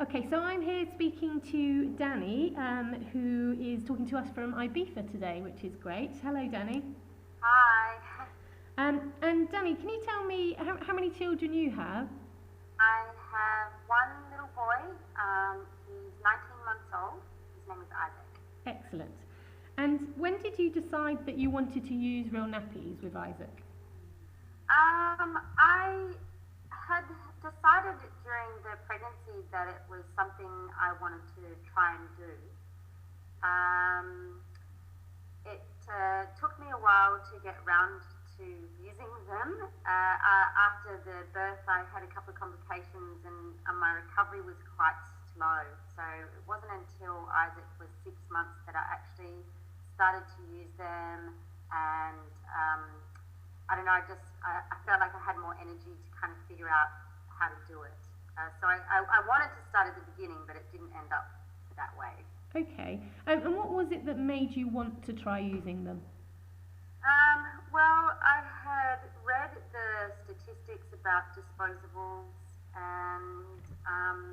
Okay, so I'm here speaking to Dani, who is talking to us from Ibiza today, which is great. Hello, Dani. Hi. And Dani, can you tell me how many children you have? I have one little boy. He's 19 months old. His name is Isaac. Excellent. And when did you decide that you wanted to use Real Nappies with Isaac? I had decided during the pregnancy that it was something I wanted to try and do. Um, it took me a while to get round to using them. After the birth, I had a couple of complications and my recovery was quite slow. So it wasn't until Isaac was 6 months that I actually started to use them, and I don't know, I felt like I had more energy to kind of figure out how to do it. So I wanted to start at the beginning, but it didn't end up that way. Okay. And what was it that made you want to try using them? Well, I had read the statistics about disposables, and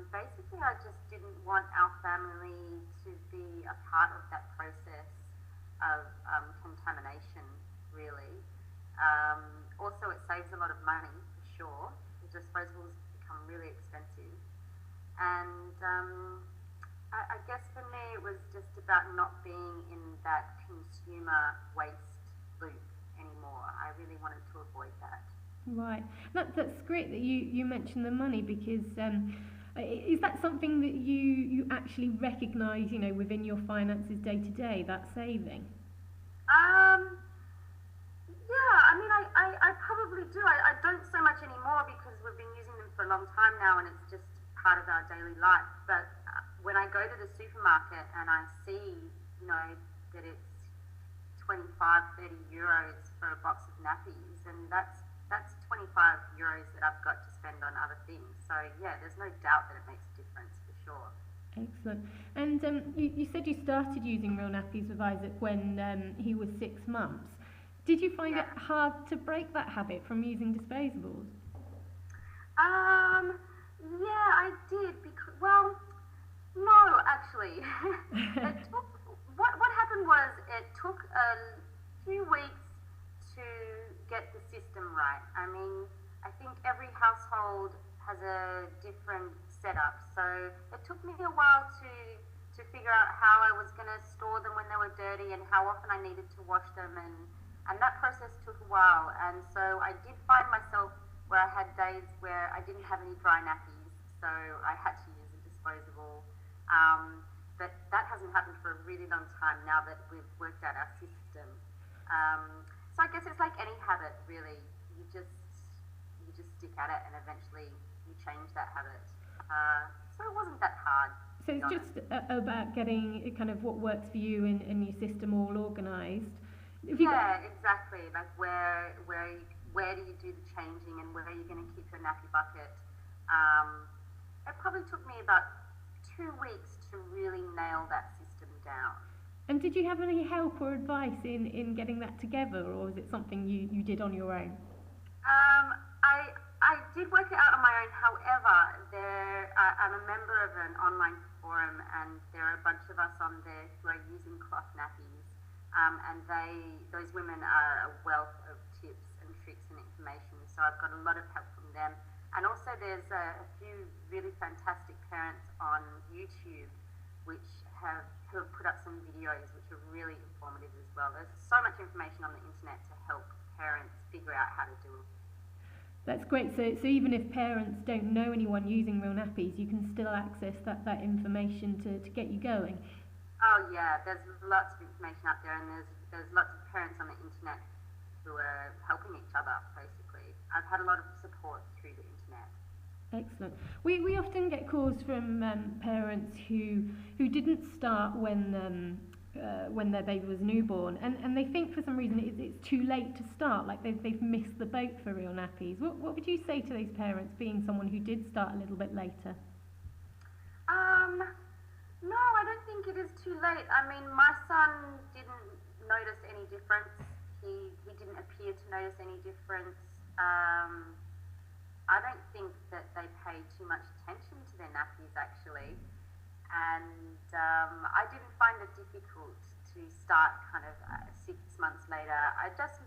basically, I just didn't want our family to be a part of that process of contamination, really. Also, it saves a lot of money, for sure. The disposables become really expensive. And I guess for me, it was just about not being in that consumer waste loop anymore. I really wanted to avoid that. Right. That's great that you mentioned the money because is that something that you actually recognise, within your finances day to day, that saving? Um, yeah, I mean, I probably do. I don't so much anymore because we've been using them for a long time now and it's just part of our daily life. But when I go to the supermarket and I see, that it's 25, 30 euros for a box of nappies, and that's 25 euros that I've got to spend on other things. So yeah, there's no doubt that it makes a difference for sure. Excellent. And you said you started using Real Nappies with Isaac when he was 6 months. Did you find it Yeah. hard to break that habit from using disposables? Yeah, I did because, well, no, actually. it took, what happened was it took a few weeks to get the system right. I mean, I think every household has a different setup, so it took me a while to figure out how I was going to store them when they were dirty and how often I needed to wash them, and that process took a while. And so I did find myself where I had days where I didn't have any dry nappies, so I had to use a disposable. But that hasn't happened for a really long time now that we've worked out our system. So I guess it's like any habit, really. You just stick at it, and eventually you change that habit. So it wasn't that hard, So to be it's honest. just about getting kind of what works for you and your system all organised. Have you got Yeah, exactly. Like where do you do the changing, and where are you going to keep your nappy bucket? Um, it probably took me about 2 weeks to really nail that system down. and did you have any help or advice in getting that together, or was it something you did on your own? Um, I did work it out on my own. However, I'm a member of an online forum, and there are a bunch of us on there who are using cloth nappies, and those women are a wealth of tips and tricks and information. So I've got a lot of help from them, and also there's a few really fantastic parents on YouTube which who have put up some videos which are really informative as well. There's so much information on the internet to help parents figure out how to do it. That's great. So even if parents don't know anyone using Real Nappies, you can still access that information to get you going. Oh yeah, there's lots of information out there, and there's lots of parents on the internet who are helping each other. Basically, I've had a lot of support through the internet. Excellent. We often get calls from parents who didn't start when their baby was newborn, and they think for some reason it's too late to start, like they've missed the boat for Real Nappies. What would you say to those parents, being someone who did start a little bit later? Um, no, I don't think it is too late. I mean, my son didn't notice any difference. He didn't appear to notice any difference. I don't think that they pay too much attention to their nappies actually, and I didn't find it difficult to start kind of 6 months later. I just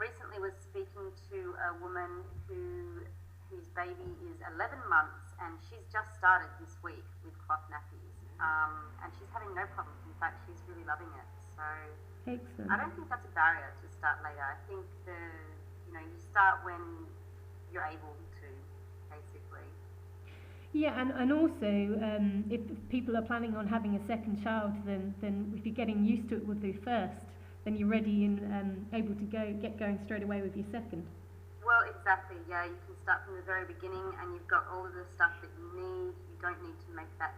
recently was speaking to a woman whose baby is 11 months, and she's just started this week with cloth nappies, and she's having no problems. In fact, she's really loving it. So Excellent. I don't think that's a barrier to start later. I think you start when you're able to, basically. Yeah, and also if people are planning on having a second child, then if you're getting used to it with your first, then you're ready and able to get going straight away with your second. Well, exactly. Yeah, you can start from the very beginning, and you've got all of the stuff that you need. You don't need to make that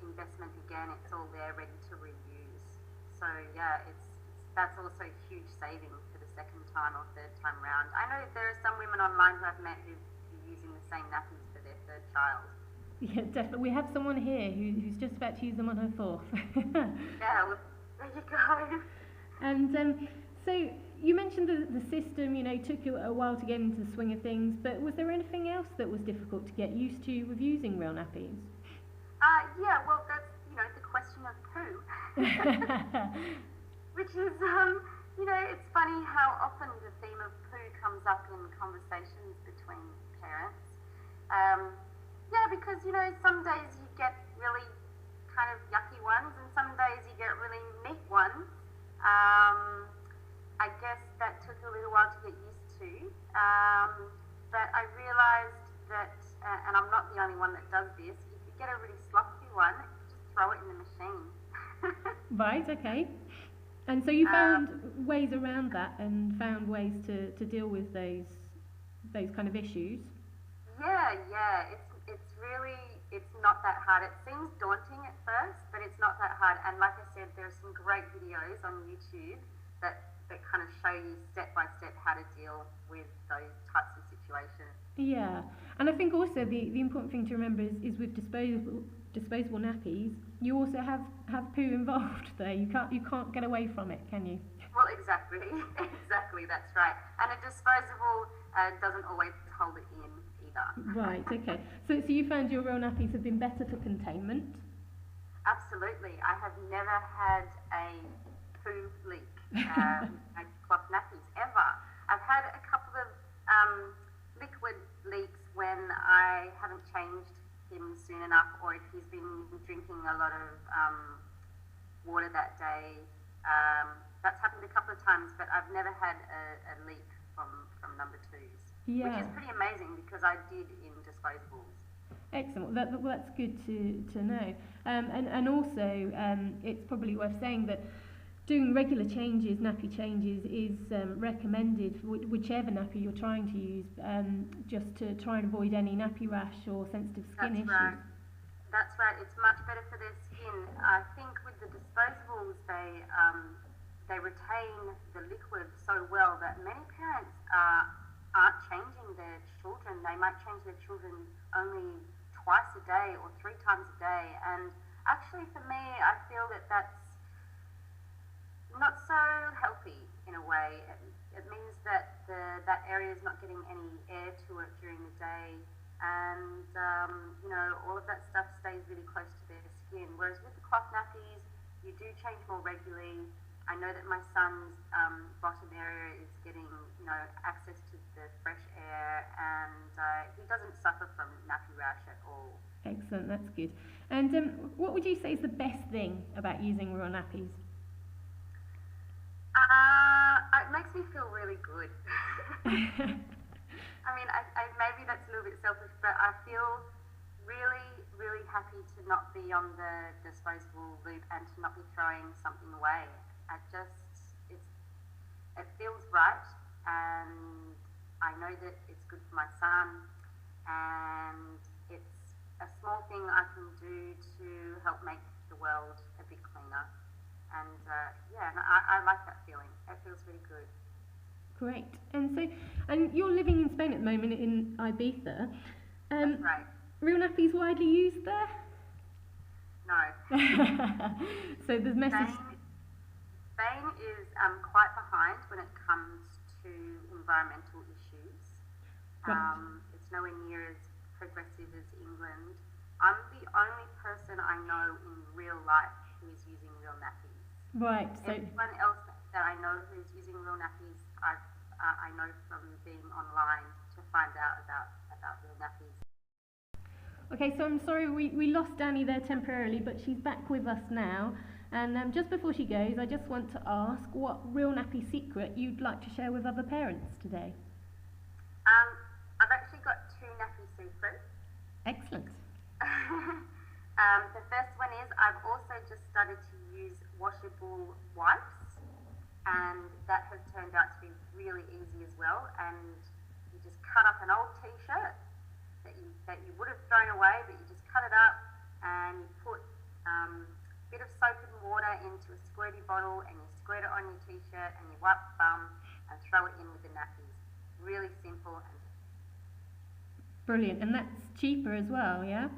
investment again. It's all there, ready to reuse. So yeah, that's also huge saving for the second time or third time round. I know that there are some women online who I've met who are using the same nappies for their third child. Yeah, definitely. We have someone here who's just about to use them on her fourth. Yeah, well, there you go. And so you mentioned the system, took you a while to get into the swing of things, but was there anything else that was difficult to get used to with using Real Nappies? Yeah, well, that's, the question of poo. Which is, it's funny how often the theme of poo comes up in conversations between parents. Yeah, because, some days you get really kind of yucky ones, and some days you get really neat ones. I guess that took a little while to get used to, but I realised that, and I'm not the only one that does this, if you get a really sloppy one, just throw it in the machine. Right, okay. And so you found ways around that and found ways to deal with those kind of issues? Yeah, it's not that hard. It seems daunting at first, but it's not that hard. And like I said, there are some great videos on YouTube that kind of show you step by step how to deal with those types of situations. Yeah, and I think also the important thing to remember is with disposable nappies, you also have poo involved there. You can't get away from it, can you? Well, exactly, that's right. And a disposable doesn't always hold it in either. Right, okay. So you found your Real Nappies have been better for containment? Absolutely. I have never had a poo leak with cloth nappies ever. I've had a couple of liquid leaks when I haven't changed him soon enough, or if he's been drinking a lot of water that day. That's happened a couple of times, but I've never had a leak from number twos, yeah. Which is pretty amazing because I did in disposables. Excellent. Well, that's good to know. And also, it's probably worth saying that doing regular changes, nappy changes, is recommended for whichever nappy you're trying to use, just to try and avoid any nappy rash or sensitive skin issues. Right. That's right. It's much better for their skin. I think with the disposables, they retain the liquid so well that many parents aren't changing their children. They might change their children only twice a day or 3 times a day. And actually, for me, I feel that that's not so healthy in a way. It means that that area is not getting any air to it during the day, and all of that stuff stays really close to their skin. Whereas with the cloth nappies, you do change more regularly. I know that my son's bottom area is getting access to the fresh air, and he doesn't suffer from nappy rash at all. Excellent, that's good. And what would you say is the best thing about using Real Nappies? It makes me feel really good. I mean, maybe that's a little bit selfish, but I feel really, really happy to not be on the disposable loop and to not be throwing something away. It feels right, and I know that it's good for my son, and it's a small thing I can do to help make the world a bit cleaner. And I like that feeling. It feels really good. Great. And you're living in Spain at the moment, in Ibiza. That's right. Real Nappies widely used there? No. So the message... Spain is quite behind when it comes to environmental issues. Right. It's nowhere near as progressive Nappies England. I'm the only person I know in real life who is using Real Nappies. Right. So everyone else that I know who's using Real Nappies, I know from being online to find out about Real Nappies. okay, so I'm sorry we lost Dani there temporarily, but she's back with us now. And just before she goes, I just want to ask what Real Nappy secret you'd like to share with other parents today. I've actually got 2 nappy secrets. Excellent. The first one is I've also just started to use washable wipes, and that has turned out to be really easy as well. And you just cut up an old t-shirt that you would have thrown away, but you just cut it up and you put a bit of soap and water into a squirty bottle, and you squirt it on your t-shirt, and you wipe the bum and throw it in with the nappies. Really simple and Brilliant. And that's cheaper as well, yeah?